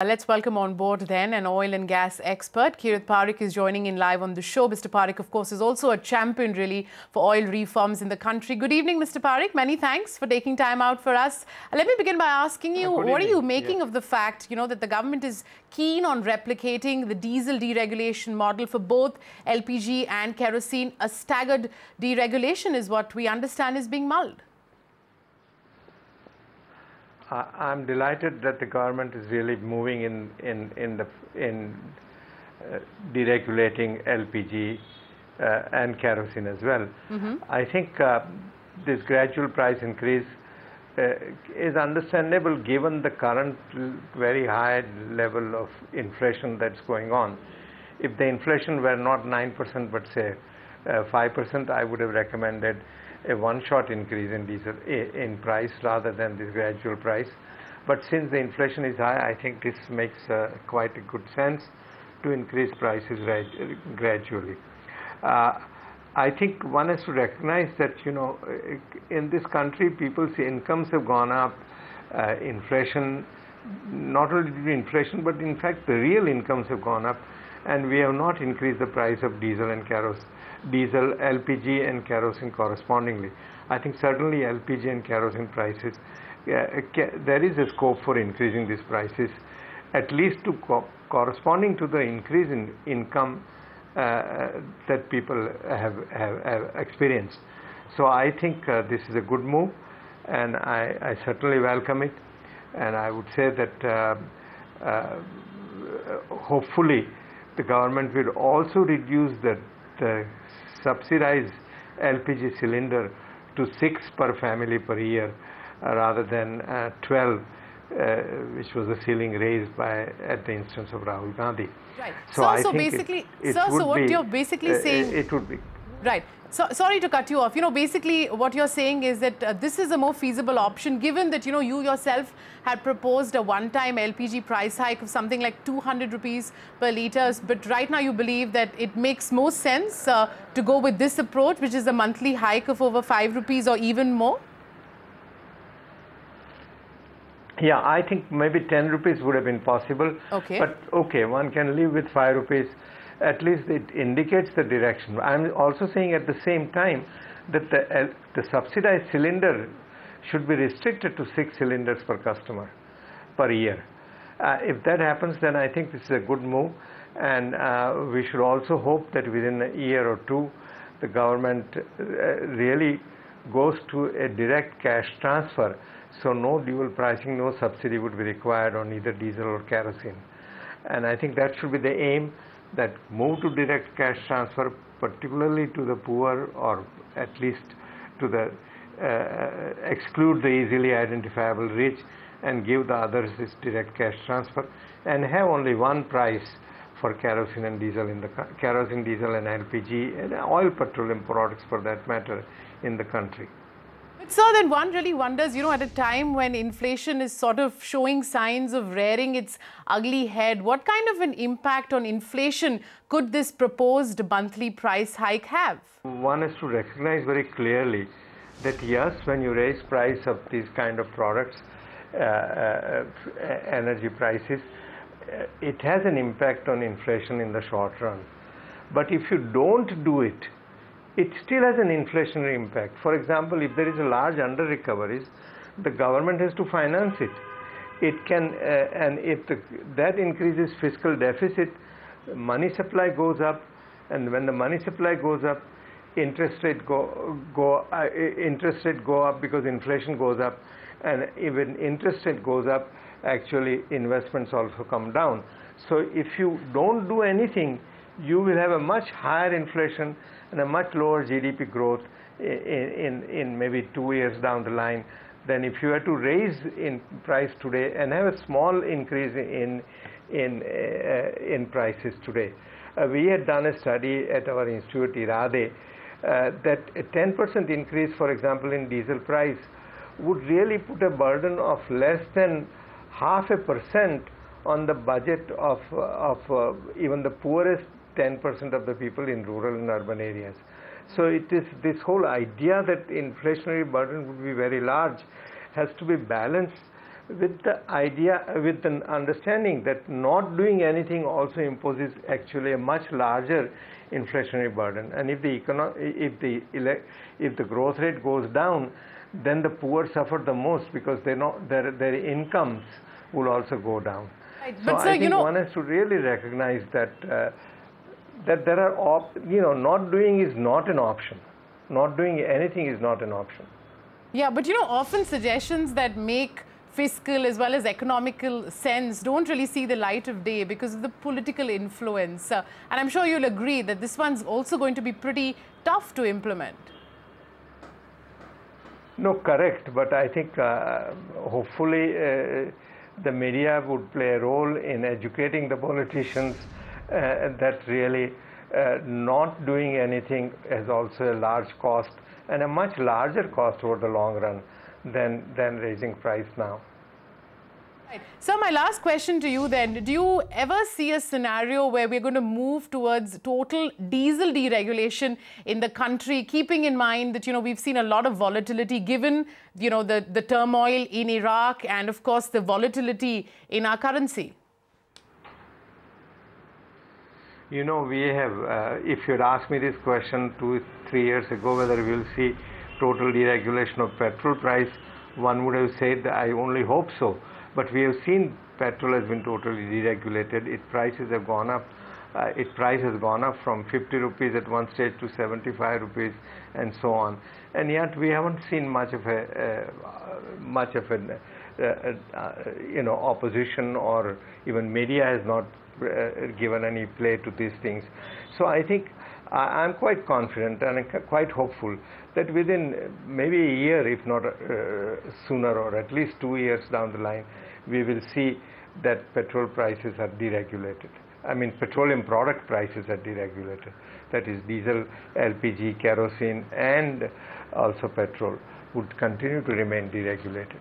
Let's welcome on board then an oil and gas expert. Kirit Parikh is joining in live on the show. Mr. Parikh, of course, is also a champion really for oil reforms in the country. Good evening, Mr. Parikh. Many thanks for taking time out for us. Let me begin by asking you, what are you making of the fact, that the government is keen on replicating the diesel deregulation model for both LPG and kerosene? A staggered deregulation is what we understand is being mulled. I'm delighted that the government is really moving in deregulating LPG and kerosene as well. I think this gradual price increase is understandable given the current very high level of inflation that's going on. If the inflation were not 9% but say 5%, I would have recommended a one-shot increase in diesel in price rather than this gradual price. But since the inflation is high, I think this makes quite a good sense to increase prices gradually. I think one has to recognize that, in this country, people's incomes have gone up. Inflation, not only due to inflation, but in fact the real incomes have gone up, and we have not increased the price of diesel, LPG and kerosene correspondingly. I think certainly LPG and kerosene prices, there is a scope for increasing these prices, at least to corresponding to the increase in income that people have experienced. So I think this is a good move, and I certainly welcome it. And I would say that hopefully the government will also reduce the subsidized LPG cylinder to 6 per family per year rather than 12, which was the ceiling raised at the instance of Rahul Gandhi. Right. So basically, what you're basically saying, it would be right. So sorry to cut you off. Basically what you're saying is that this is a more feasible option, given that you yourself had proposed a one-time LPG price hike of something like 200 rupees per litre. But right now you believe that it makes more sense to go with this approach, which is a monthly hike of over 5 rupees or even more. Yeah, I think maybe 10 rupees would have been possible. Okay. But okay, one can live with 5 rupees. At least it indicates the direction. I'm also saying at the same time that the subsidized cylinder should be restricted to 6 cylinders per customer per year. If that happens, then I think this is a good move, and we should also hope that within a year or two the government really goes to a direct cash transfer, so no dual pricing, no subsidy would be required on either diesel or kerosene. And I think that should be the aim, that move to direct cash transfer, particularly to the poor, or at least to the exclude the easily identifiable rich and give the others this direct cash transfer, and have only one price for kerosene and diesel kerosene, diesel and LPG and oil petroleum products for that matter in the country. So then one really wonders, at a time when inflation is sort of showing signs of rearing its ugly head, what kind of an impact on inflation could this proposed monthly price hike have? One has to recognize very clearly that yes, when you raise price of these kind of products, energy prices, it has an impact on inflation in the short run. But if you don't do it, it still has an inflationary impact. For example, if there is a large under-recoveries, the government has to finance it. It can, and if that increases fiscal deficit, money supply goes up, and when the money supply goes up, interest rate go up because inflation goes up, and even interest rate goes up, actually investments also come down. So if you don't do anything, you will have a much higher inflation and a much lower GDP growth in maybe 2 years down the line than if you were to raise in price today and have a small increase in prices today. We had done a study at our institute, Irade, that a 10% increase, for example, in diesel price would really put a burden of less than 0.5% on the budget of even the poorest 10% of the people in rural and urban areas. So it is this whole idea that inflationary burden would be very large has to be balanced with the idea, with an understanding that not doing anything also imposes actually a much larger inflationary burden. And if the growth rate goes down, then the poor suffer the most because their incomes will also go down. Right. So But sir, I think one has to really recognize that that there are not doing is not an option. Not doing anything is not an option. Yeah, but often suggestions that make fiscal as well as economical sense don't really see the light of day because of the political influence. And I'm sure you'll agree that this one's also going to be pretty tough to implement. No, correct. But I think hopefully the media would play a role in educating the politicians that really not doing anything is also a large cost and a much larger cost over the long run than raising price now. Right. So my last question to you then, do you ever see a scenario where we're going to move towards total diesel deregulation in the country, keeping in mind that, we've seen a lot of volatility given, the turmoil in Iraq and, of course, the volatility in our currency? We have, if you'd asked me this question 2-3 years ago, whether we'll see total deregulation of petrol price, one would have said that I only hope so. But we have seen petrol has been totally deregulated. Its prices have gone up. Its price has gone up from 50 rupees at one stage to 75 rupees and so on. And yet we haven't seen much of an opposition, or even media has not given any play to these things. So I think I'm quite confident and quite hopeful that within maybe a year, if not sooner, or at least 2 years down the line, we will see that petrol prices are deregulated. I mean, petroleum product prices are deregulated. That is, diesel, LPG, kerosene, and also petrol would continue to remain deregulated.